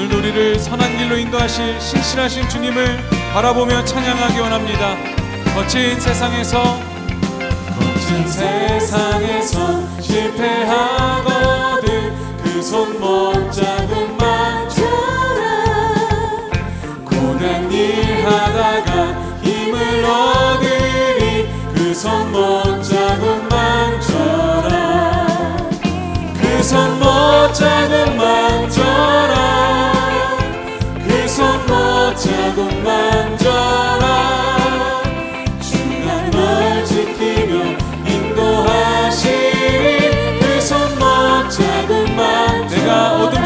오늘도 우리를 선한 길로 인도하실 신실하신 주님을 바라보며 찬양하기 원합니다. 거친 세상에서 실패하거든 그 손 못 잡음만 줘라. 고난 일 하다가 힘을 얻으리 그 손 못 잡음만 줘라. 그 손 못 잡음만 줘라. 그 손 못 잡음만 줘라. 주가 널 지키며 인도하시리 그 손 못 잡음만 내가 어둠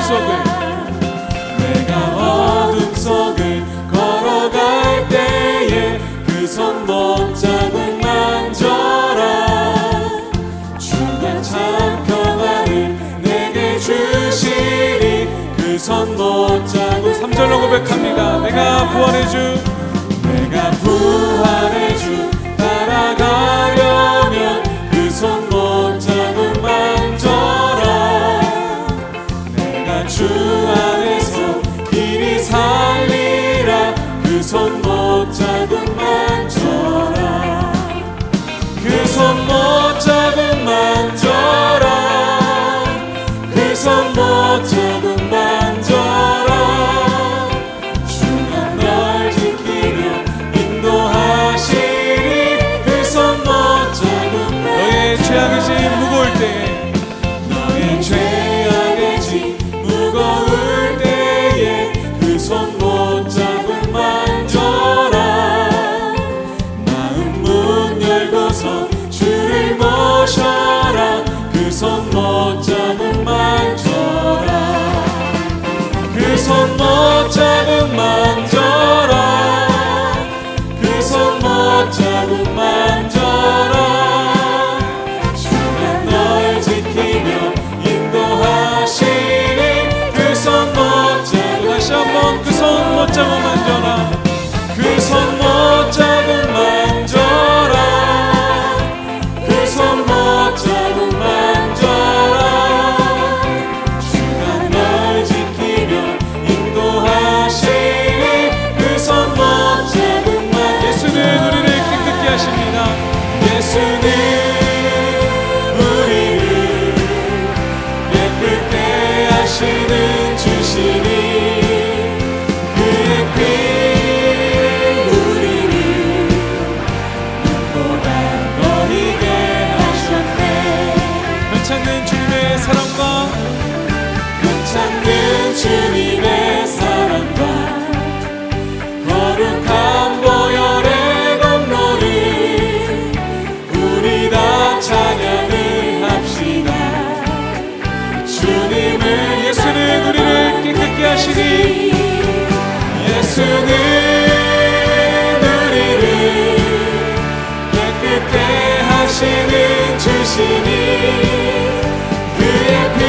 속을 걸어갈 때에 그 손 못 잡음만 줘라. 주가 참 평안을 내게 주시리 그 손 못 잡음 3절로 고백합니다. 내가 부활의 주 따라가려면 그 손 못 잡음만 줘라. 내가 주 안에서 길이 살리라 그 손 못 잡음만 줘라. 그 손 못 잡음만 줘라. 그 손 못 잡음만 줘라. 주가 널 지키며 인도하시리 그 손 못 잡음만 너의 죄악의 짐 무거울 때에 너의 죄악의 짐 무거울 때에 그 손 못 잡음만 줘라. 마음 문 열고서 주를 모셔라 그 손 못 잡음만 줘라. 그 손 못 잡음만 줘라. 그 손 못 잡음만 줘라. 주가 널 지키며 인도하시리 그 손 못 잡음 다시 한번 그 손 못 잡음만 줘라. 그 손 못 잡음만 줘라. 그 손 못 잡음만 줘라. 주가 널 지키며 인도하시리 그 손 못 잡음만 예수는 우리를 깨끗게 하십니다. 예수는 우리를 깨끗게 하시는 주시니 그의 피 우리를 눈보다 너희게 하셨네. 변창는 주님의 사랑과 거룩한 보혈의 공로를 우리 다 찬양을 합시다. 주님은 예수는 우리를 깨끗게 하시니 예수는 우리를 깨끗게 하시는 주시니 그의 피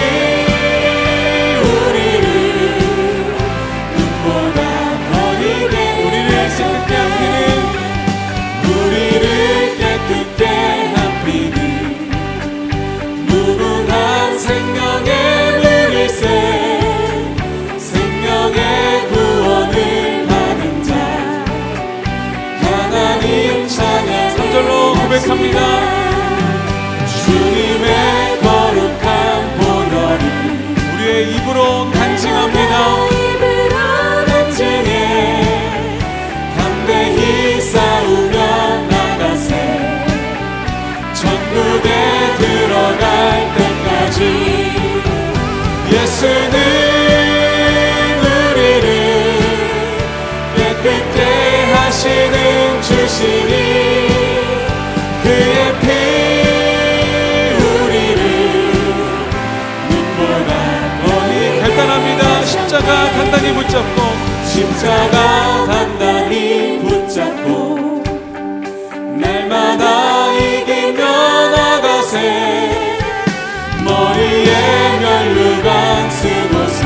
우리를 눈보다 더이게 우리를 깨끗게 하시는 무궁한 생명의 물일새 생명의 구원을 받은 자 하나님 찬양 3절로 고백합니다. 주님의 거룩한 보혈이 우리의 입으로 간증합니다. 담대히 싸우며 나가세 천국에 들어갈 때까지 예수는 우리를 깨끗게 하시는 주시니 그의 피 우리를 눈보다 더히 결단합니다. 십자가 단단히 붙잡고 날마다 이기며 나가세 머리에 면류관 쓰고서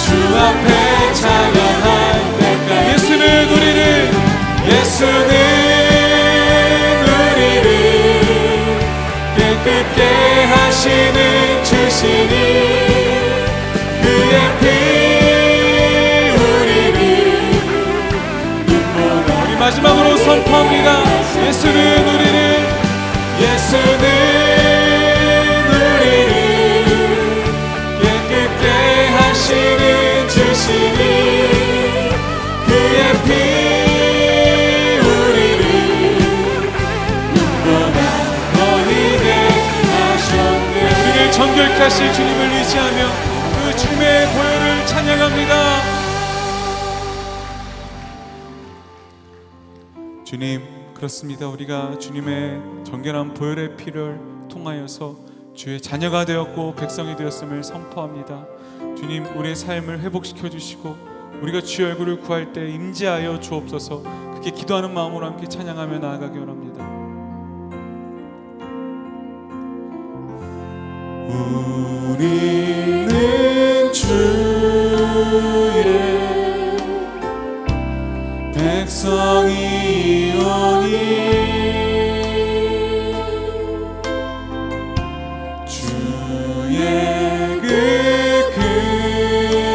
주 앞에 찬양할 때까지 예수는 우리를 깨끗게 하시는 주시니 그의 피 예수는 우리를 깨끗게 하시는 주시니 그의 피 우리를 영원한 거리게 하셨네. 우리를 정결케 하실 주님을 의지하며 그 주님의 보혈을 찬양합니다. 주님, 그렇습니다. 우리가 주님의 정결한 보혈의 피를 통하여서 주의 자녀가 되었고 백성이 되었음을 선포합니다. 주님, 우리의 삶을 회복시켜 주시고 우리가 주의 얼굴을 구할 때 임재하여 주옵소서. 그렇게 기도하는 마음으로 함께 찬양하며 나아가기 원합니다. 우리는 주의 백성이오니 주의 그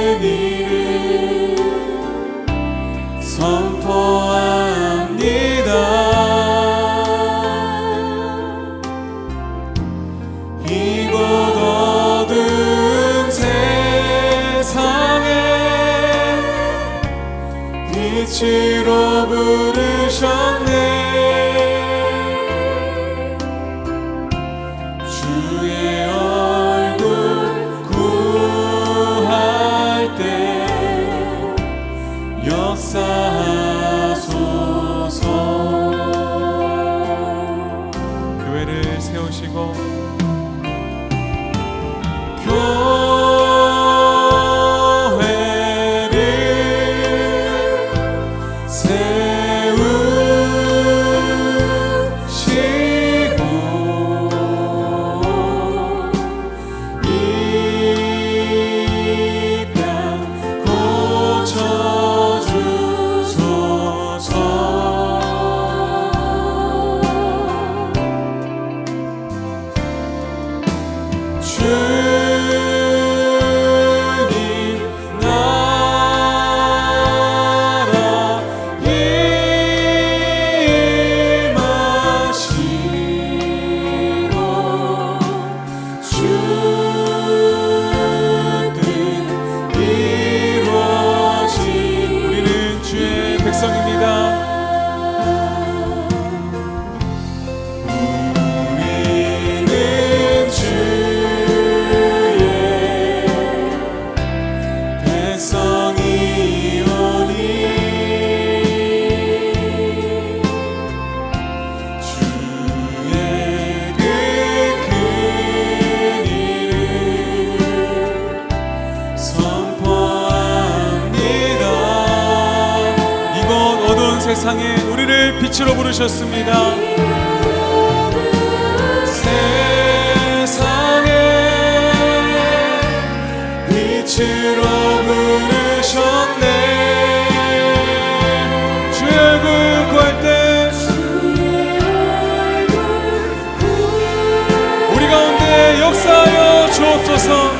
근위를 선포합니다. 이곳 어두운 세상에 빛으로 부르셨네. 주의 얼굴 구할 때 역사하소서. 교회를 세우시고 세상에 우리를 빛으로 부르셨습니다. 세상에 빛으로 부르셨네. 주의 얼굴 구할 때 우리 가운데 역사하여 주옵소서.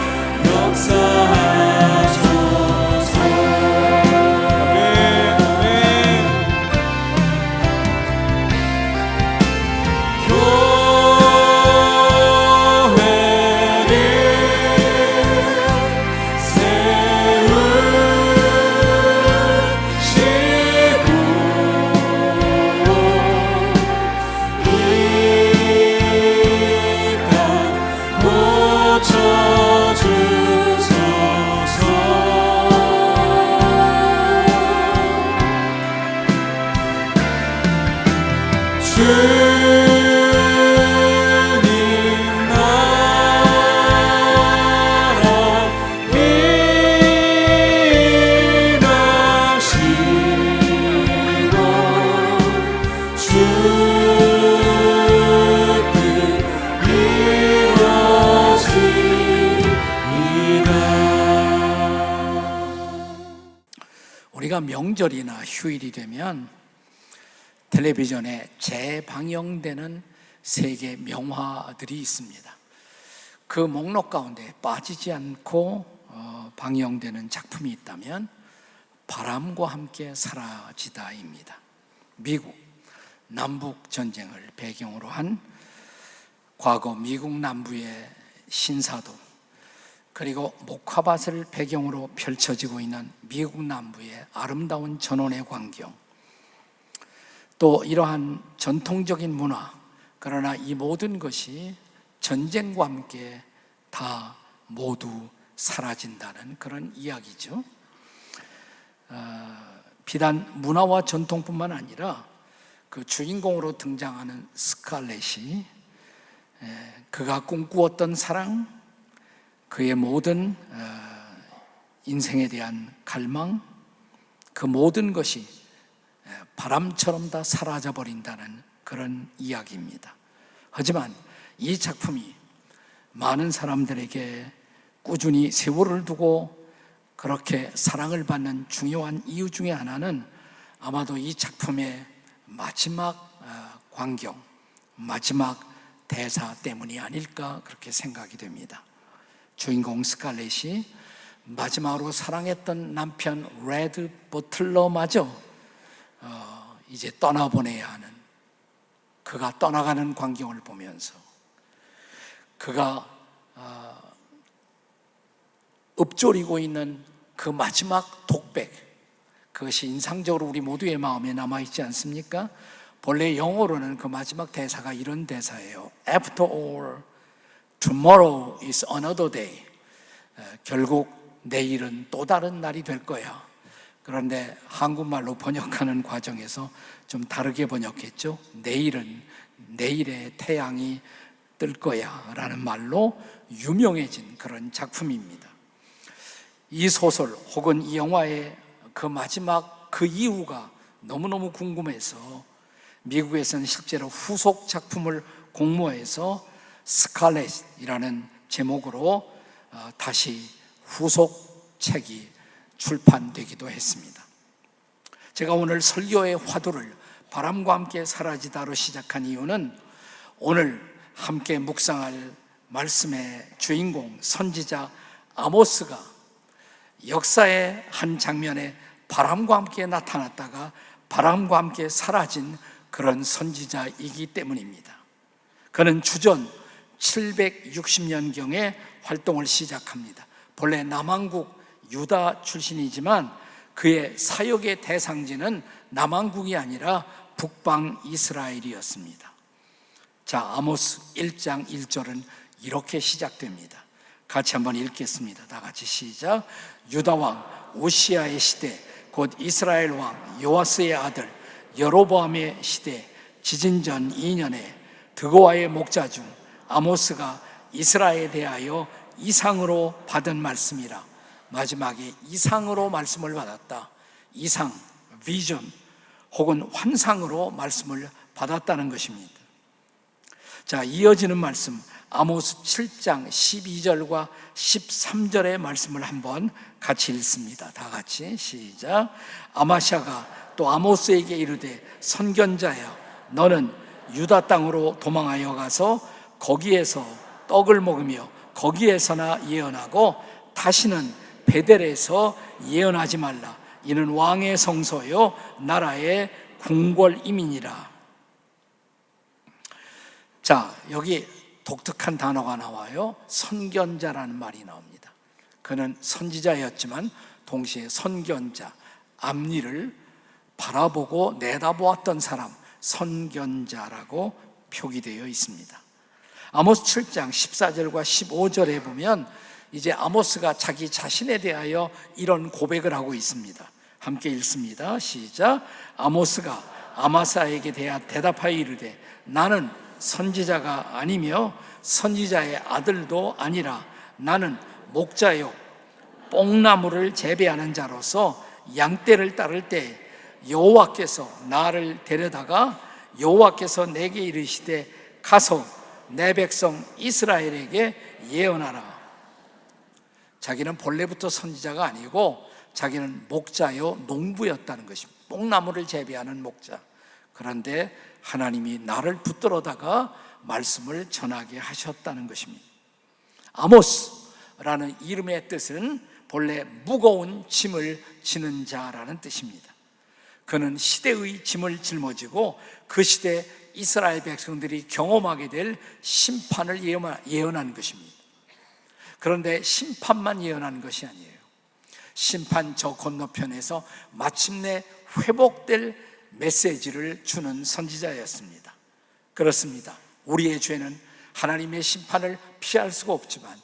우리가 명절이나 휴일이 되면 텔레비전에 재방영되는 세계 명화들이 있습니다. 그 목록 가운데 빠지지 않고 방영되는 작품이 있다면 바람과 함께 사라지다입니다. 미국 남북 전쟁을 배경으로 한 과거 미국 남부의 신사도, 그리고 목화밭을 배경으로 펼쳐지고 있는 미국 남부의 아름다운 전원의 광경, 또 이러한 전통적인 문화, 그러나 이 모든 것이 전쟁과 함께 다 모두 사라진다는 그런 이야기죠. 비단 문화와 전통뿐만 아니라 그 주인공으로 등장하는 스칼렛이 그가 꿈꾸었던 사랑, 그의 모든 인생에 대한 갈망, 그 모든 것이 바람처럼 다 사라져 버린다는 그런 이야기입니다. 하지만 이 작품이 많은 사람들에게 꾸준히 세월을 두고 그렇게 사랑을 받는 중요한 이유 중에 하나는 아마도 이 작품의 마지막 광경, 마지막 대사 때문이 아닐까 그렇게 생각이 됩니다. 주인공 스칼렛이 마지막으로 사랑했던 남편 레드 버틀러마저 이제 떠나보내야 하는, 그가 떠나가는 광경을 보면서 그가 읊조리고 있는 그 마지막 독백, 그것이 인상적으로 우리 모두의 마음에 남아있지 않습니까? 본래 영어로는 그 마지막 대사가 이런 대사예요. After all, tomorrow is another day. 결국 내일은 또 다른 날이 될 거야. 그런데 한국말로 번역하는 과정에서 좀 다르게 번역했죠. 내일은 내일의 태양이 뜰 거야 라는 말로 유명해진 그런 작품입니다. 이 소설 혹은 이 영화의 그 마지막 그 이유가 너무너무 궁금해서 미국에서는 실제로 후속 작품을 공모해서 스칼렛이라는 제목으로 다시 후속 책이 출판되기도 했습니다. 제가 오늘 설교의 화두를 바람과 함께 사라지다로 시작한 이유는 오늘 함께 묵상할 말씀의 주인공 선지자 아모스가 역사의 한 장면에 바람과 함께 나타났다가 바람과 함께 사라진 그런 선지자이기 때문입니다. 그는 주전 760년경에 활동을 시작합니다. 본래 남왕국 유다 출신이지만 그의 사역의 대상지는 남왕국이 아니라 북방 이스라엘이었습니다. 자, 아모스 1장 1절은 이렇게 시작됩니다. 같이 한번 읽겠습니다. 다 같이 시작. 유다 왕 우시아의 시대, 곧 이스라엘 왕 요아스의 아들 여로보암의 시대, 지진 전 2년에 드고아의 목자 중 아모스가 이스라엘에 대하여 이상으로 받은 말씀이라. 마지막에 이상으로 말씀을 받았다. 이상, 비전 혹은 환상으로 말씀을 받았다는 것입니다. 자, 이어지는 말씀 아모스 7장 12절과 13절의 말씀을 한번 같이 읽습니다. 다 같이 시작. 아마샤가 또 아모스에게 이르되 선견자야, 너는 유다 땅으로 도망하여 가서 거기에서 떡을 먹으며 거기에서나 예언하고 다시는 베델에서 예언하지 말라. 이는 왕의 성소요 나라의 궁궐임이니라. 자, 여기 독특한 단어가 나와요. 선견자라는 말이 나옵니다. 그는 선지자였지만 동시에 선견자, 앞일을 바라보고 내다보았던 사람, 선견자라고 표기되어 있습니다. 아모스 7장 14절과 15절에 보면 이제 아모스가 자기 자신에 대하여 이런 고백을 하고 있습니다. 함께 읽습니다. 시작. 아모스가 아마사에게 대답하여 이르되 나는 선지자가 아니며 선지자의 아들도 아니라 나는 목자요 뽕나무를 재배하는 자로서 양떼를 따를 때 여호와께서 나를 데려다가 여호와께서 내게 이르시되 가서 내 백성 이스라엘에게 예언하라. 자기는 본래부터 선지자가 아니고 자기는 목자요 농부였다는 것입니다. 뽕나무를 재배하는 목자. 그런데 하나님이 나를 붙들어다가 말씀을 전하게 하셨다는 것입니다. 아모스라는 이름의 뜻은 본래 무거운 짐을 지는 자라는 뜻입니다. 그는 시대의 짐을 짊어지고 그 시대 이스라엘 백성들이 경험하게 될 심판을 예언한 것입니다. 그런데 심판만 예언한 것이 아니에요. 심판 저 건너편에서 마침내 회복될 메시지를 주는 선지자였습니다. 그렇습니다. 우리의 죄는 하나님의 심판을 피할 수가 없지만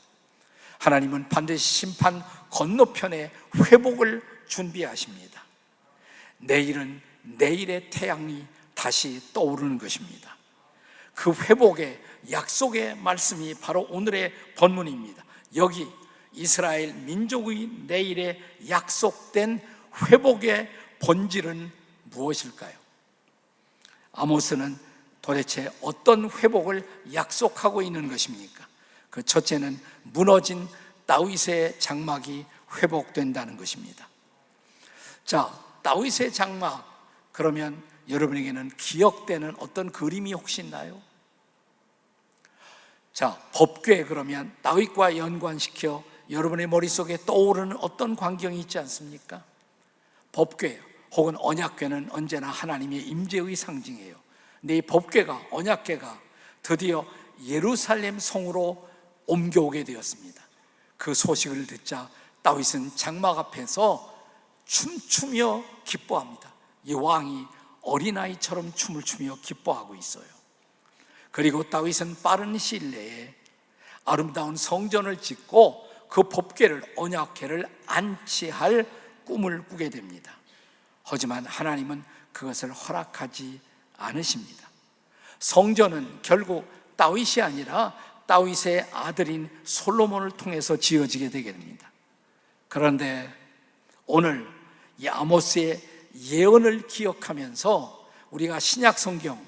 하나님은 반드시 심판 건너편에 회복을 준비하십니다. 내일은 내일의 태양이 다시 떠오르는 것입니다. 그 회복의 약속의 말씀이 바로 오늘의 본문입니다. 여기 이스라엘 민족의 내일에 약속된 회복의 본질은 무엇일까요? 아모스는 도대체 어떤 회복을 약속하고 있는 것입니까? 그 첫째는 무너진 다윗의 장막이 회복된다는 것입니다. 자, 다윗의 장막, 그러면 여러분에게는 기억되는 어떤 그림이 혹시 있나요? 자, 법궤, 그러면 다윗과 연관시켜 여러분의 머릿속에 떠오르는 어떤 광경이 있지 않습니까? 법궤 혹은 언약궤는 언제나 하나님의 임재의 상징이에요. 근데 이 법궤가, 언약궤가 드디어 예루살렘 성으로 옮겨오게 되었습니다. 그 소식을 듣자 다윗은 장막 앞에서 춤추며 기뻐합니다. 이 왕이 어린아이처럼 춤을 추며 기뻐하고 있어요. 그리고 다윗은 빠른 시일 내에 아름다운 성전을 짓고 그 법궤를, 언약궤를 안치할 꿈을 꾸게 됩니다. 하지만 하나님은 그것을 허락하지 않으십니다. 성전은 결국 다윗이 아니라 다윗의 아들인 솔로몬을 통해서 지어지게 되게 됩니다. 그런데 오늘 이 아모스의 예언을 기억하면서 우리가 신약 성경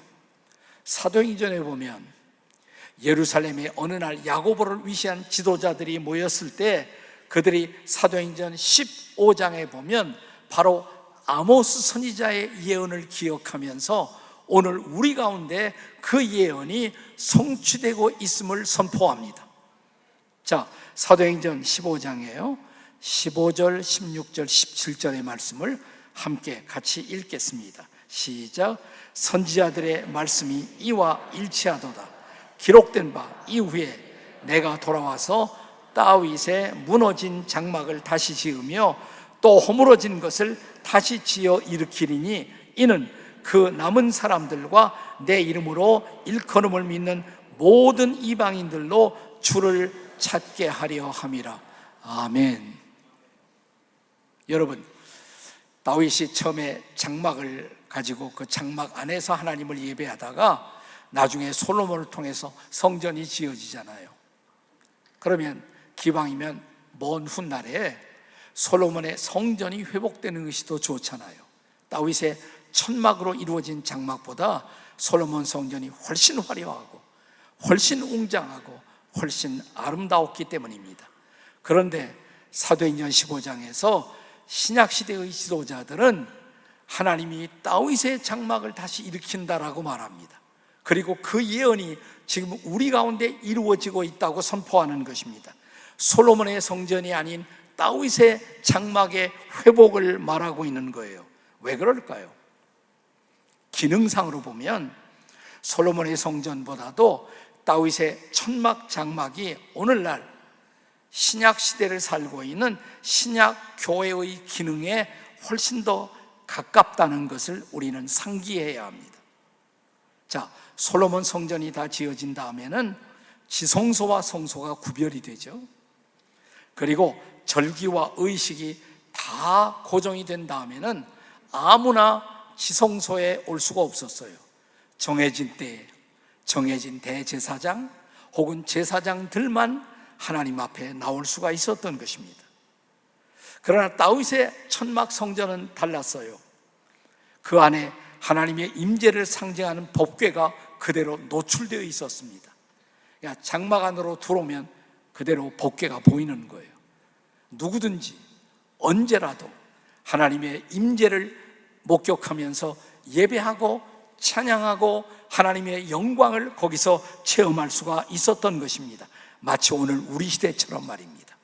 사도행전에 보면 예루살렘에 어느 날 야고보를 위시한 지도자들이 모였을 때 그들이 사도행전 15장에 보면 바로 아모스 선지자의 예언을 기억하면서 오늘 우리 가운데 그 예언이 성취되고 있음을 선포합니다. 자, 사도행전 15장이에요. 15절, 16절, 17절의 말씀을 함께 같이 읽겠습니다. 시작. 선지자들의 말씀이 이와 일치하도다. 기록된 바 이후에 내가 돌아와서 다윗의 무너진 장막을 다시 지으며 또 허물어진 것을 다시 지어 일으키리니 이는 그 남은 사람들과 내 이름으로 일컬음을 믿는 모든 이방인들로 주를 찾게 하려 함이라. 아멘. 여러분, 다윗이 처음에 장막을 가지고 그 장막 안에서 하나님을 예배하다가 나중에 솔로몬을 통해서 성전이 지어지잖아요. 그러면 기왕이면 먼 훗날에 솔로몬의 성전이 회복되는 것이 더 좋잖아요. 다윗의 천막으로 이루어진 장막보다 솔로몬 성전이 훨씬 화려하고 훨씬 웅장하고 훨씬 아름다웠기 때문입니다. 그런데 사도행전 15장에서 신약시대의 지도자들은 하나님이 다윗의 장막을 다시 일으킨다라고 말합니다. 그리고 그 예언이 지금 우리 가운데 이루어지고 있다고 선포하는 것입니다. 솔로몬의 성전이 아닌 다윗의 장막의 회복을 말하고 있는 거예요. 왜 그럴까요? 기능상으로 보면 솔로몬의 성전보다도 다윗의 천막 장막이 오늘날 신약 시대를 살고 있는 신약 교회의 기능에 훨씬 더 가깝다는 것을 우리는 상기해야 합니다. 자, 솔로몬 성전이 다 지어진 다음에는 지성소와 성소가 구별이 되죠. 그리고 절기와 의식이 다 고정이 된 다음에는 아무나 지성소에 올 수가 없었어요. 정해진 때에 정해진 대제사장 혹은 제사장들만 하나님 앞에 나올 수가 있었던 것입니다. 그러나 다윗의 천막 성전은 달랐어요. 그 안에 하나님의 임재를 상징하는 법궤가 그대로 노출되어 있었습니다. 그러니까 장막 안으로 들어오면 그대로 법궤가 보이는 거예요. 누구든지 언제라도 하나님의 임재를 목격하면서 예배하고 찬양하고 하나님의 영광을 거기서 체험할 수가 있었던 것입니다. 마치 오늘 우리 시대처럼 말입니다.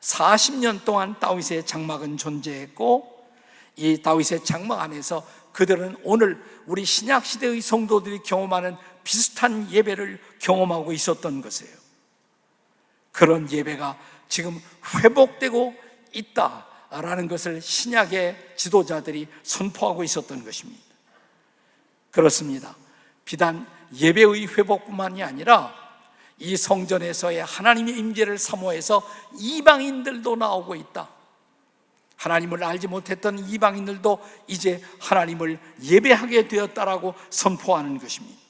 40년 동안 다윗의 장막은 존재했고 이 다윗의 장막 안에서 그들은 오늘 우리 신약시대의 성도들이 경험하는 비슷한 예배를 경험하고 있었던 것이에요. 그런 예배가 지금 회복되고 있다라는 것을 신약의 지도자들이 선포하고 있었던 것입니다. 그렇습니다. 비단 예배의 회복뿐만이 아니라 이 성전에서의 하나님의 임재를 사모해서 이방인들도 나오고 있다. 하나님을 알지 못했던 이방인들도 이제 하나님을 예배하게 되었다라고 선포하는 것입니다.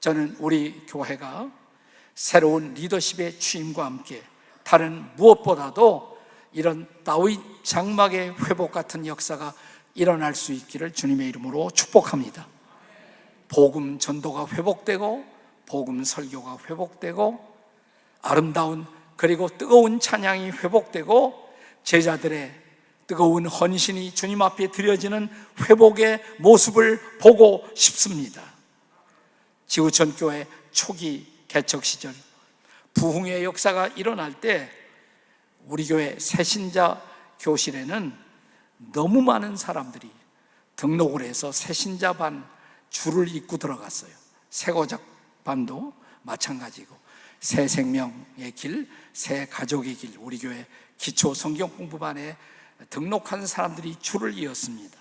저는 우리 교회가 새로운 리더십의 취임과 함께 다른 무엇보다도 이런 다윗 장막의 회복 같은 역사가 일어날 수 있기를 주님의 이름으로 축복합니다. 복음 전도가 회복되고 복음 설교가 회복되고 아름다운 그리고 뜨거운 찬양이 회복되고 제자들의 뜨거운 헌신이 주님 앞에 드려지는 회복의 모습을 보고 싶습니다. 지구촌교회 초기 개척 시절 부흥의 역사가 일어날 때 우리 교회 새신자 교실에는 너무 많은 사람들이 등록을 해서 새신자 반 줄을 잇고 들어갔어요. 새고작 반도 마찬가지고 새 생명의 길, 새 가족의 길, 우리 교회 기초 성경 공부반에 등록한 사람들이 줄을 이었습니다.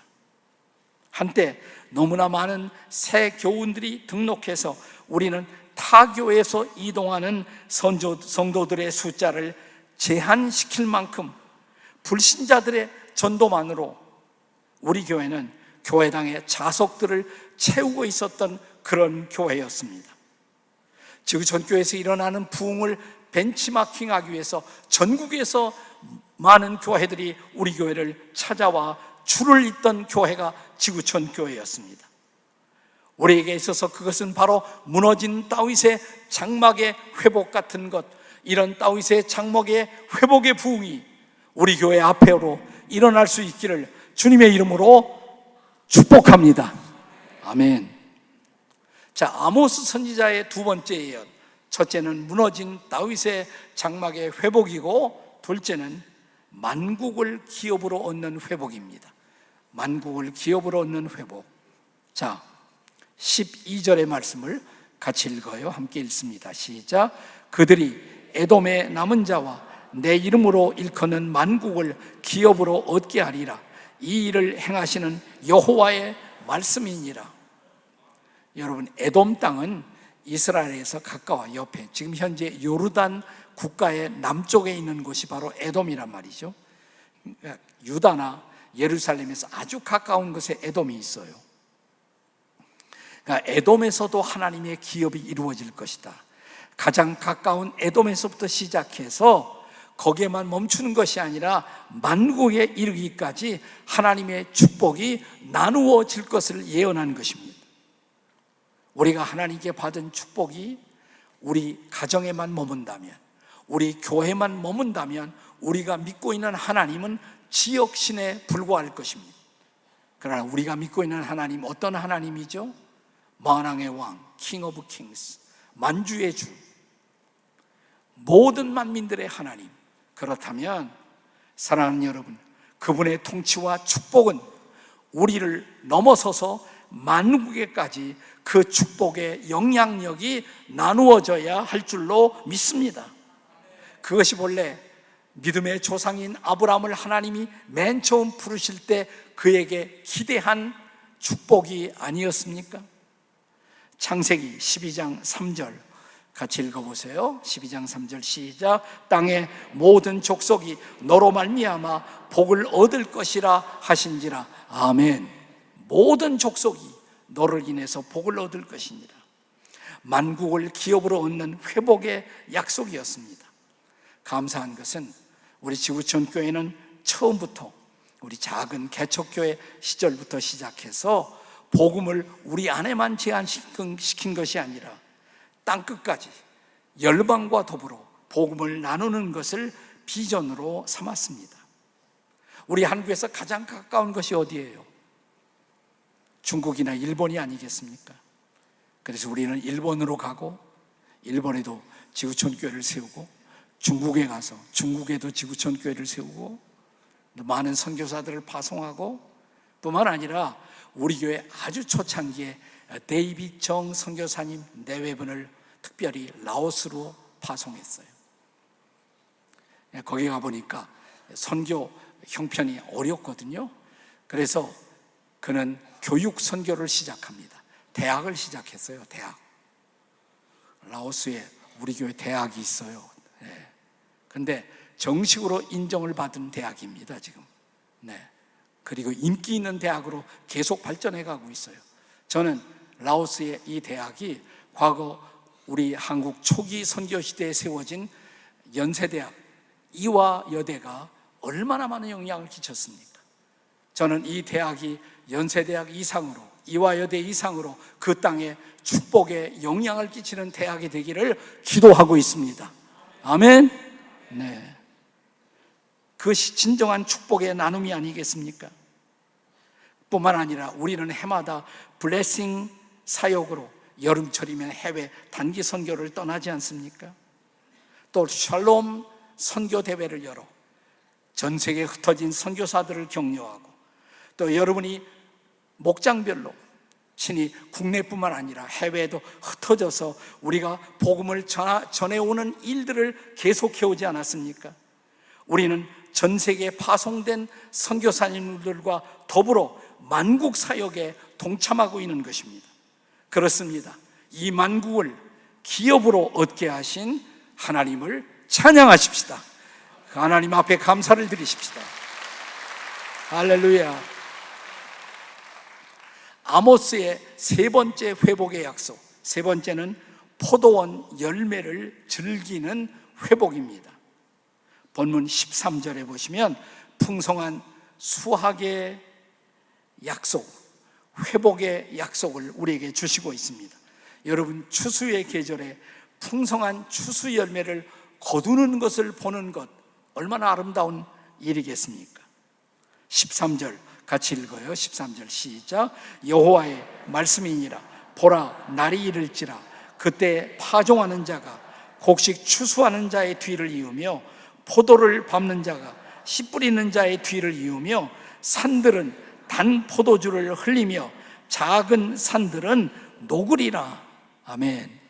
한때 너무나 많은 새 교우들이 등록해서 우리는 타 교회에서 이동하는 성도들의 숫자를 제한시킬 만큼 불신자들의 전도만으로 우리 교회는 교회당의 자석들을 채우고 있었던 그런 교회였습니다. 지구촌교회에서 일어나는 부흥을 벤치마킹하기 위해서 전국에서 많은 교회들이 우리 교회를 찾아와 줄을 잇던 교회가 지구촌교회였습니다. 우리에게 있어서 그것은 바로 무너진 다윗의 장막의 회복 같은 것, 이런 다윗의 장막의 회복의 부흥이 우리 교회 앞으로 일어날 수 있기를 주님의 이름으로 축복합니다. 아멘. 자, 아모스 선지자의 두 번째 예언. 첫째는 무너진 다윗의 장막의 회복이고, 둘째는 만국을 기업으로 얻는 회복입니다. 만국을 기업으로 얻는 회복. 자, 12절의 말씀을 같이 읽어요. 함께 읽습니다. 시작. 그들이 에돔의 남은 자와 내 이름으로 일컫는 만국을 기업으로 얻게 하리라. 이 일을 행하시는 여호와의 말씀이니라. 여러분, 에돔 땅은 이스라엘에서 가까워 옆에, 지금 현재 요르단 국가의 남쪽에 있는 곳이 바로 에돔이란 말이죠. 그러니까 유다나 예루살렘에서 아주 가까운 곳에 에돔이 있어요. 그러니까 에돔에서도 하나님의 기업이 이루어질 것이다. 가장 가까운 에돔에서부터 시작해서 거기에만 멈추는 것이 아니라 만국에 이르기까지 하나님의 축복이 나누어질 것을 예언한 것입니다. 우리가 하나님께 받은 축복이 우리 가정에만 머문다면, 우리 교회만 머문다면 우리가 믿고 있는 하나님은 지역신에 불과할 것입니다. 그러나 우리가 믿고 있는 하나님, 어떤 하나님이죠? 만왕의 왕, 킹 오브 킹스, 만주의 주, 모든 만민들의 하나님. 그렇다면 사랑하는 여러분, 그분의 통치와 축복은 우리를 넘어서서 만국에까지 그 축복의 영향력이 나누어져야 할 줄로 믿습니다. 그것이 본래 믿음의 조상인 아브라함을 하나님이 맨 처음 부르실 때 그에게 기대한 축복이 아니었습니까? 창세기 12장 3절 같이 읽어보세요. 12장 3절 시작. 땅의 모든 족속이 너로 말미암아 복을 얻을 것이라 하신지라. 아멘. 모든 족속이 너를 인해서 복을 얻을 것이니라. 만국을 기업으로 얻는 회복의 약속이었습니다. 감사한 것은 우리 지구촌 교회는 처음부터, 우리 작은 개척교회 시절부터 시작해서 복음을 우리 안에만 제한시킨 것이 아니라 땅끝까지 열방과 더불어 복음을 나누는 것을 비전으로 삼았습니다. 우리 한국에서 가장 가까운 것이 어디예요? 중국이나 일본이 아니겠습니까? 그래서 우리는 일본으로 가고, 일본에도 지구촌 교회를 세우고, 중국에 가서 중국에도 지구촌 교회를 세우고, 많은 선교사들을 파송하고, 뿐만 아니라 우리 교회 아주 초창기에 데이빗 정 선교사님 내외분을 특별히 라오스로 파송했어요. 거기 가보니까 선교 형편이 어렵거든요. 그래서 그는 교육 선교를 시작합니다. 대학을 시작했어요. 대학. 라오스에 우리 교회 대학이 있어요. 근데 정식으로 인정을 받은 대학입니다, 지금. 그리고 인기 있는 대학으로 계속 발전해 가고 있어요. 저는 라오스의 이 대학이 과거 우리 한국 초기 선교 시대에 세워진 연세대학, 이화여대가 얼마나 많은 영향을 끼쳤습니까? 저는 이 대학이 연세대학 이상으로, 이화여대 이상으로 그 땅에 축복에 영향을 끼치는 대학이 되기를 기도하고 있습니다. 아멘. 네. 그것이 진정한 축복의 나눔이 아니겠습니까? 뿐만 아니라 우리는 해마다 블레싱 사역으로 여름철이면 해외 단기 선교를 떠나지 않습니까? 또 샬롬 선교 대회를 열어 전 세계에 흩어진 선교사들을 격려하고, 또 여러분이 목장별로 친히 국내뿐만 아니라 해외에도 흩어져서 우리가 복음을 전해오는 일들을 계속해오지 않았습니까? 우리는 전 세계에 파송된 선교사님들과 더불어 만국 사역에 동참하고 있는 것입니다. 그렇습니다. 이 만국을 기업으로 얻게 하신 하나님을 찬양하십시다. 그 하나님 앞에 감사를 드리십시다. 할렐루야. 아모스의 세 번째 회복의 약속, 세 번째는 포도원 열매를 즐기는 회복입니다. 본문 13절에 보시면 풍성한 수확의 약속, 회복의 약속을 우리에게 주시고 있습니다. 여러분, 추수의 계절에 풍성한 추수 열매를 거두는 것을 보는 것, 얼마나 아름다운 일이겠습니까? 13절 같이 읽어요. 13절 시작. 여호와의 말씀이니라. 보라, 날이 이를지라. 그때 파종하는 자가 곡식 추수하는 자의 뒤를 이으며, 포도를 밟는 자가 씨 뿌리는 자의 뒤를 이으며, 산들은 단 포도주를 흘리며 작은 산들은 녹으리라. 아멘.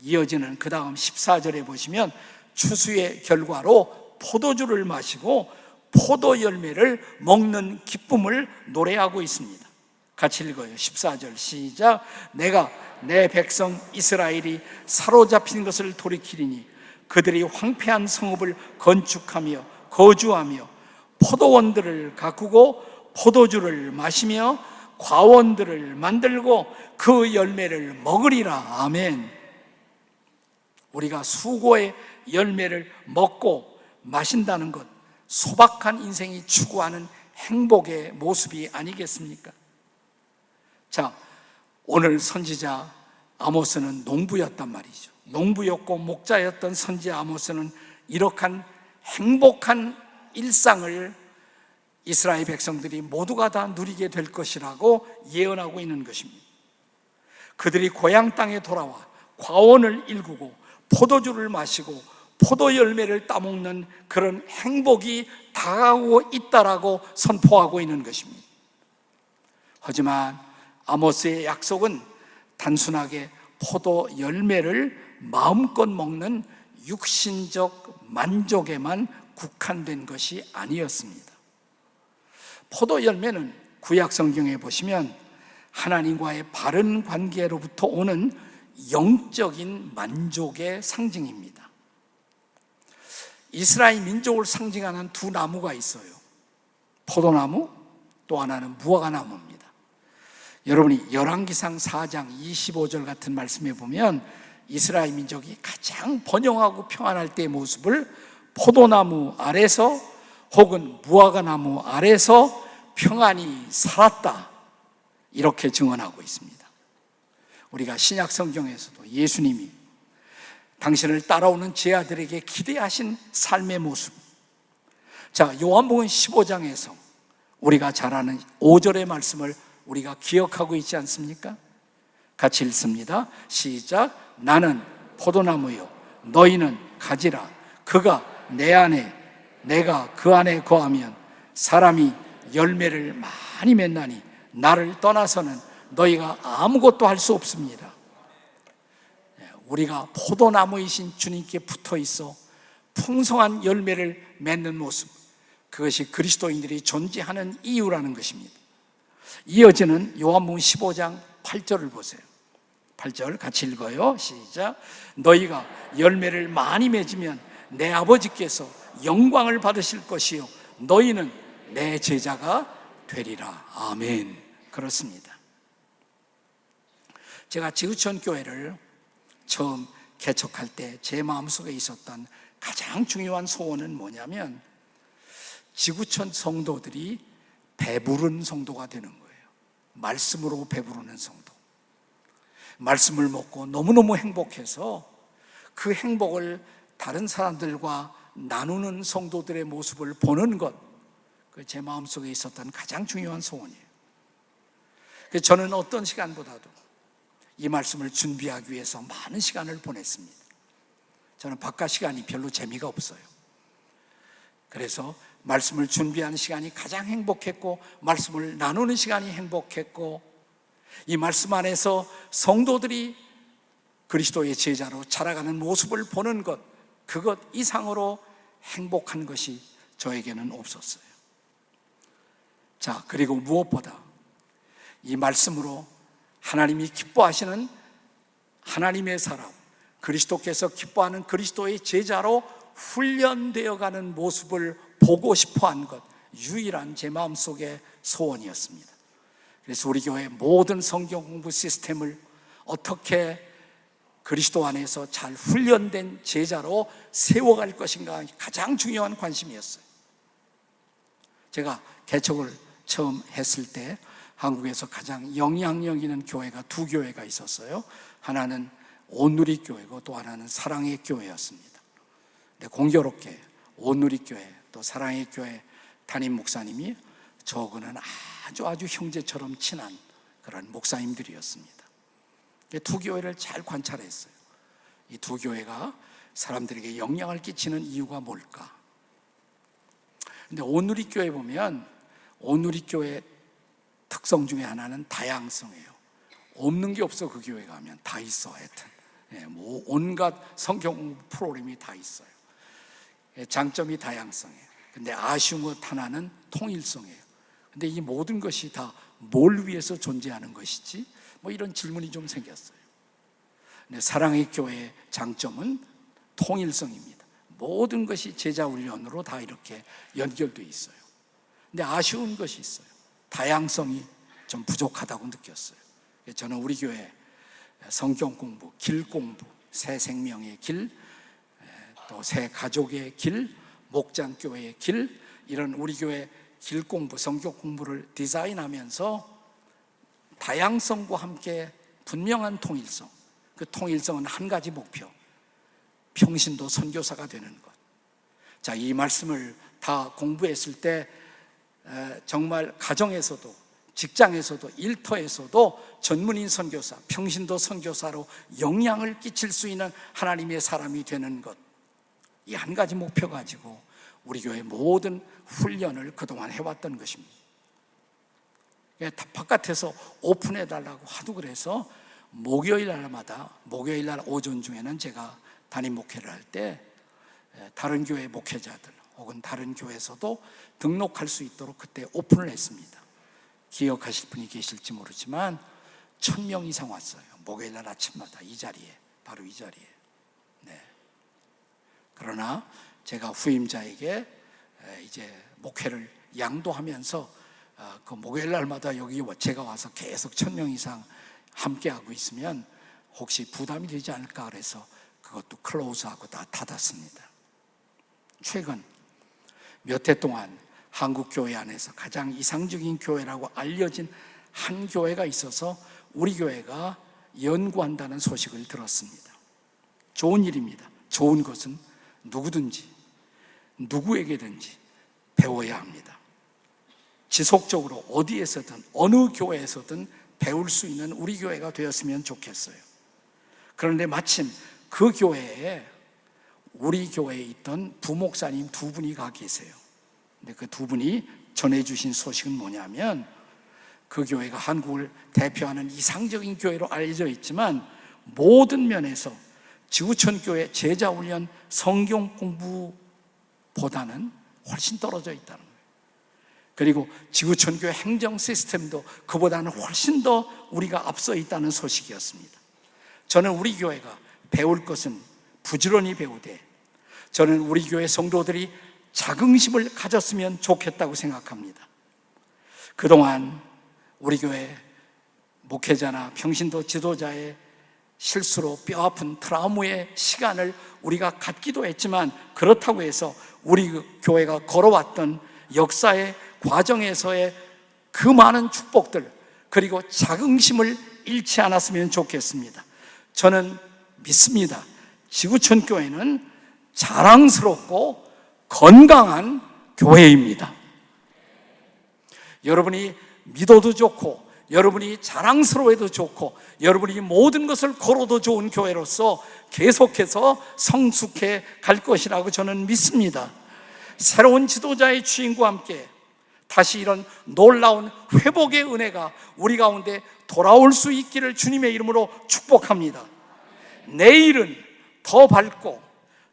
이어지는 그 다음 14절에 보시면 추수의 결과로 포도주를 마시고 포도 열매를 먹는 기쁨을 노래하고 있습니다. 같이 읽어요. 14절 시작. 내가 내 백성 이스라엘이 사로잡힌 것을 돌이키리니 그들이 황폐한 성읍을 건축하며 거주하며 포도원들을 가꾸고 포도주를 마시며 과원들을 만들고 그 열매를 먹으리라. 아멘. 우리가 수고의 열매를 먹고 마신다는 것, 소박한 인생이 추구하는 행복의 모습이 아니겠습니까? 자, 오늘 선지자 아모스는 농부였단 말이죠. 농부였고 목자였던 선지자 아모스는 이러한 행복한 일상을 이스라엘 백성들이 모두가 다 누리게 될 것이라고 예언하고 있는 것입니다. 그들이 고향 땅에 돌아와 과원을 일구고 포도주를 마시고 포도 열매를 따먹는 그런 행복이 다가오고 있다라고 선포하고 있는 것입니다. 하지만 아모스의 약속은 단순하게 포도 열매를 마음껏 먹는 육신적 만족에만 국한된 것이 아니었습니다. 포도 열매는 구약 성경에 보시면 하나님과의 바른 관계로부터 오는 영적인 만족의 상징입니다. 이스라엘 민족을 상징하는 두 나무가 있어요. 포도나무, 또 하나는 무화과나무입니다. 여러분이 열왕기상 4장 25절 같은 말씀에 보면 이스라엘 민족이 가장 번영하고 평안할 때의 모습을 포도나무 아래서 혹은 무화과나무 아래서 평안히 살았다, 이렇게 증언하고 있습니다. 우리가 신약 성경에서도 예수님이 당신을 따라오는 제 아들에게 기대하신 삶의 모습, 자, 요한복음 15장에서 우리가 잘 아는 5절의 말씀을 우리가 기억하고 있지 않습니까? 같이 읽습니다. 시작. 나는 포도나무요 너희는 가지라. 그가 내 안에 내가 그 안에 거하면 사람이 열매를 많이 맺나니 나를 떠나서는 너희가 아무것도 할 수 없습니다. 우리가 포도나무이신 주님께 붙어 있어 풍성한 열매를 맺는 모습, 그것이 그리스도인들이 존재하는 이유라는 것입니다. 이어지는 요한복음 15장 8절을 보세요. 8절 같이 읽어요. 시작. 너희가 열매를 많이 맺으면 내 아버지께서 영광을 받으실 것이요 너희는 내 제자가 되리라. 아멘. 그렇습니다. 제가 지구촌 교회를 처음 개척할 때 제 마음속에 있었던 가장 중요한 소원은 뭐냐면 지구촌 성도들이 배부른 성도가 되는 거예요. 말씀으로 배부르는 성도. 말씀을 먹고 너무너무 행복해서 그 행복을 다른 사람들과 나누는 성도들의 모습을 보는 것, 제 마음속에 있었던 가장 중요한 소원이에요. 그래서 저는 어떤 시간보다도 이 말씀을 준비하기 위해서 많은 시간을 보냈습니다. 저는 바깥 시간이 별로 재미가 없어요. 그래서 말씀을 준비하는 시간이 가장 행복했고, 말씀을 나누는 시간이 행복했고, 이 말씀 안에서 성도들이 그리스도의 제자로 자라가는 모습을 보는 것, 그것 이상으로 행복한 것이 저에게는 없었어요. 자, 그리고 무엇보다 이 말씀으로 하나님이 기뻐하시는 하나님의 사람, 그리스도께서 기뻐하는 그리스도의 제자로 훈련되어 가는 모습을 보고 싶어 한 것, 유일한 제 마음속의 소원이었습니다. 그래서 우리 교회 모든 성경 공부 시스템을 어떻게 그리스도 안에서 잘 훈련된 제자로 세워갈 것인가 가장 중요한 관심이었어요. 제가 개척을 처음 했을 때 한국에서 가장 영향력 있는 교회가 두 교회가 있었어요. 하나는 온누리교회고 또 하나는 사랑의 교회였습니다. 근데 공교롭게 온누리교회 또 사랑의 교회 담임 목사님이 저하고는 아주 형제처럼 친한 그런 목사님들이었습니다. 두 교회를 잘 관찰했어요. 이 두 교회가 사람들에게 영향을 끼치는 이유가 뭘까? 근데 온누리교회 보면 온누리교회 특성 중에 하나는 다양성이에요. 없는 게 없어. 그 교회 가면 다 있어. 하여튼 뭐 온갖 성경 프로그램이 다 있어요. 장점이 다양성이에요. 근데 아쉬운 것 하나는 통일성이에요. 근데 이 모든 것이 다 뭘 위해서 존재하는 것이지? 뭐 이런 질문이 좀 생겼어요. 근데 사랑의 교회의 장점은 통일성입니다. 모든 것이 제자 훈련으로 다 이렇게 연결되어 있어요. 근데 아쉬운 것이 있어요. 다양성이 좀 부족하다고 느꼈어요. 저는 우리 교회 성경 공부, 길 공부, 새 생명의 길, 또 새 가족의 길, 목장교회의 길, 이런 우리 교회 길 공부, 성경 공부를 디자인하면서 다양성과 함께 분명한 통일성, 그 통일성은 한 가지 목표, 평신도 선교사가 되는 것. 자, 이 말씀을 다 공부했을 때 정말 가정에서도 직장에서도 일터에서도 전문인 선교사, 평신도 선교사로 영향을 끼칠 수 있는 하나님의 사람이 되는 것, 이 한 가지 목표 가지고 우리 교회 모든 훈련을 그동안 해왔던 것입니다. 바깥에서 오픈해달라고 하도 그래서 목요일 날마다, 목요일 날 오전 중에는 제가 담임 목회를 할 때 다른 교회 목회자들 혹은 다른 교회에서도 등록할 수 있도록 그때 오픈을 했습니다. 기억하실 분이 계실지 모르지만 1000명 이상 왔어요. 목요일 날 아침마다 이 자리에, 바로 이 자리에. 네. 그러나 제가 후임자에게 이제 목회를 양도하면서 그 목요일 날마다 여기 제가 와서 계속 1000명 이상 함께하고 있으면 혹시 부담이 되지 않을까 그래서 그것도 클로즈하고 다 닫았습니다. 최근 몇 해 동안 한국 교회 안에서 가장 이상적인 교회라고 알려진 한 교회가 있어서 우리 교회가 연구한다는 소식을 들었습니다. 좋은 일입니다. 좋은 것은 누구든지 누구에게든지 배워야 합니다. 지속적으로 어디에서든 어느 교회에서든 배울 수 있는 우리 교회가 되었으면 좋겠어요. 그런데 마침 그 교회에 우리 교회에 있던 부목사님 두 분이 가 계세요. 근데 그 두 분이 전해주신 소식은 뭐냐면, 그 교회가 한국을 대표하는 이상적인 교회로 알려져 있지만 모든 면에서 지구촌 교회 제자훈련 성경 공부보다는 훨씬 떨어져 있다는 거예요. 그리고 지구촌 교회 행정 시스템도 그보다는 훨씬 더 우리가 앞서 있다는 소식이었습니다. 저는 우리 교회가 배울 것은 부지런히 배우되, 저는 우리 교회 성도들이 자긍심을 가졌으면 좋겠다고 생각합니다. 그동안 우리 교회 목회자나 평신도 지도자의 실수로 뼈아픈 트라우마의 시간을 우리가 갖기도 했지만, 그렇다고 해서 우리 교회가 걸어왔던 역사의 과정에서의 그 많은 축복들, 그리고 자긍심을 잃지 않았으면 좋겠습니다. 저는 믿습니다. 지구촌 교회는 자랑스럽고 건강한 교회입니다. 여러분이 믿어도 좋고, 여러분이 자랑스러워해도 좋고, 여러분이 모든 것을 걸어도 좋은 교회로서 계속해서 성숙해 갈 것이라고 저는 믿습니다. 새로운 지도자의 주인과 함께 다시 이런 놀라운 회복의 은혜가 우리 가운데 돌아올 수 있기를 주님의 이름으로 축복합니다. 내일은 더 밝고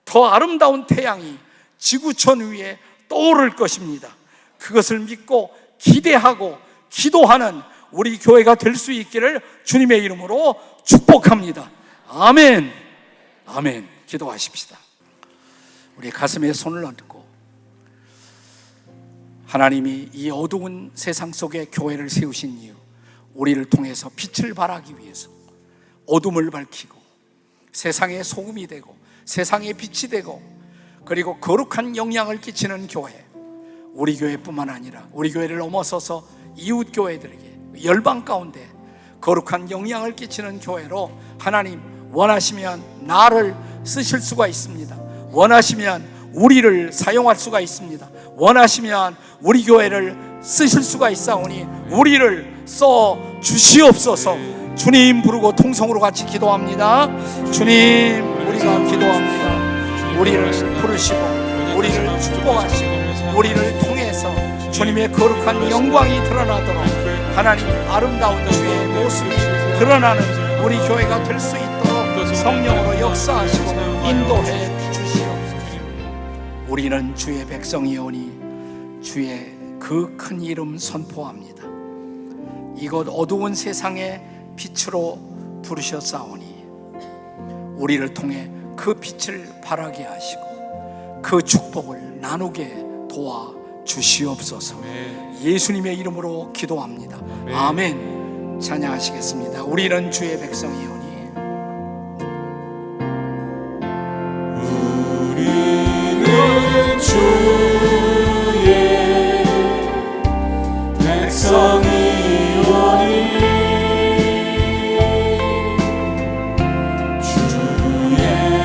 더 아름다운 태양이 지구촌 위에 떠오를 것입니다. 그것을 믿고 기대하고 기도하는 우리 교회가 될 수 있기를 주님의 이름으로 축복합니다. 아멘. 아멘. 기도하십시다. 우리 가슴에 손을 얹고, 하나님이 이 어두운 세상 속에 교회를 세우신 이유, 우리를 통해서 빛을 발하기 위해서 어둠을 밝히고 세상의 소금이 되고 세상의 빛이 되고, 그리고 거룩한 영향을 끼치는 교회, 우리 교회뿐만 아니라 우리 교회를 넘어서서 이웃 교회들에게 열방 가운데 거룩한 영향을 끼치는 교회로 하나님 원하시면 나를 쓰실 수가 있습니다. 원하시면 우리를 사용할 수가 있습니다. 원하시면 우리 교회를 쓰실 수가 있사오니 우리를 써 주시옵소서. 주님 부르고 통성으로 같이 기도합니다. 주님, 우리가 기도합니다. 우리를 부르시고 우리를 축복하시고 우리를 통해서 주님의 거룩한 영광이 드러나도록 하나님 아름다운 주의 모습이 드러나는 우리 교회가 될 수 있도록 성령으로 역사하시고 인도해 주시옵소서. 우리는 주의 백성이오니 주의 그 큰 이름 선포합니다. 이곳 어두운 세상에 빛으로 부르셨사오니 우리를 통해 그 빛을 발하게 하시고 그 축복을 나누게 도와 주시옵소서. 예수님의 이름으로 기도합니다. 아멘. 찬양하시겠습니다. 우리는 주의 백성이오니. 우리는 주의 백성이오니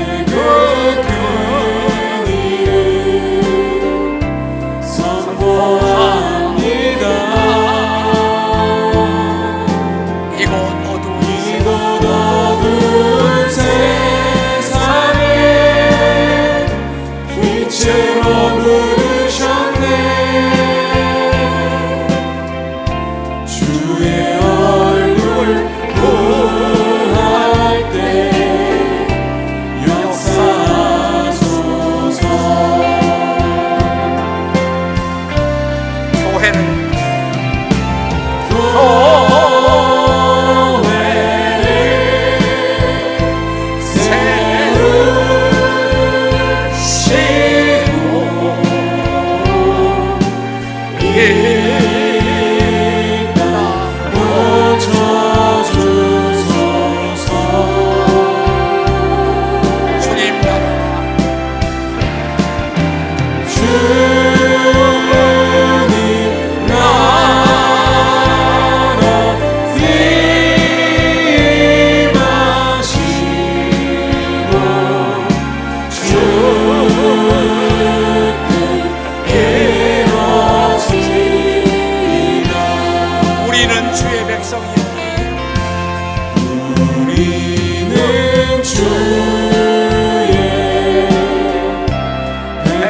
주의 그 큰 이름 선포합니다. 이곳 어두운 세상에 빛으로 부르셨네. 주의 얼굴 보할 때 역사하소서. 교회를 새로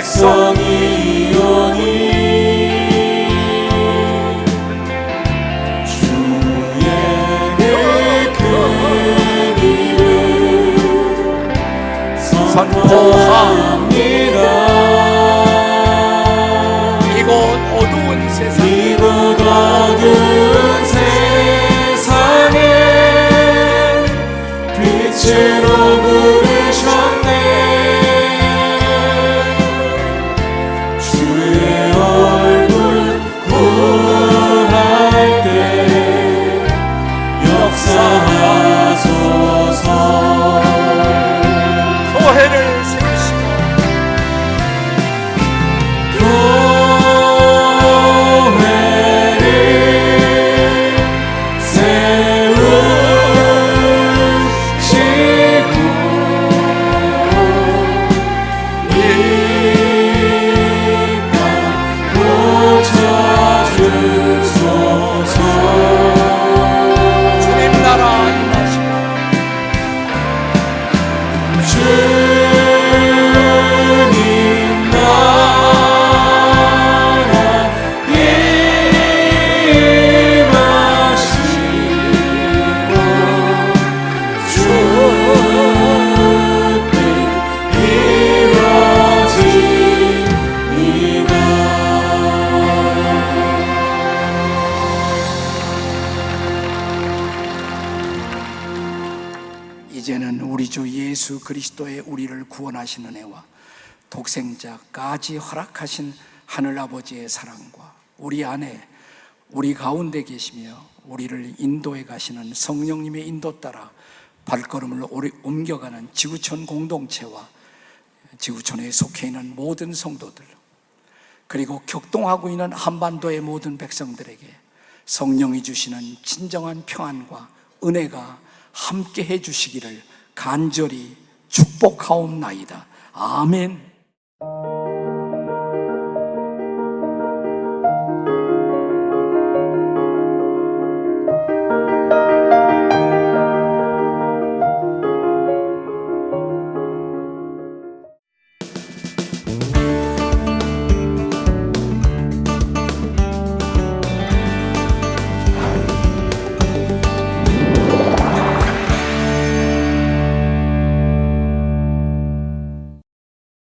백성이 오니 주의 그 이름 선포합니다. 이곳 어두운 세상, 이곳 어두운 세상에 빛으로 부르셨네. 주의 얼굴 구할 때 역사하소서. 교회를 세우시고 교회를 세우시고 이 땅 고쳐주소서. 주님 나라 임하시고 주님 나라 임하시고 주 뜻 이루어지이다. 이제는 우리 주 예수 그리스도의 우리를 구원하시는 애와 독생자까지 허락하신 하늘아버지의 사랑과 우리 안에 우리 가운데 계시며 우리를 인도해 가시는 성령님의 인도 따라 발걸음을 옮겨가는 지구촌 공동체와 지구촌에 속해 있는 모든 성도들, 그리고 격동하고 있는 한반도의 모든 백성들에게 성령이 주시는 진정한 평안과 은혜가 함께 해 주시기를 간절히 축복하옵나이다. 아멘.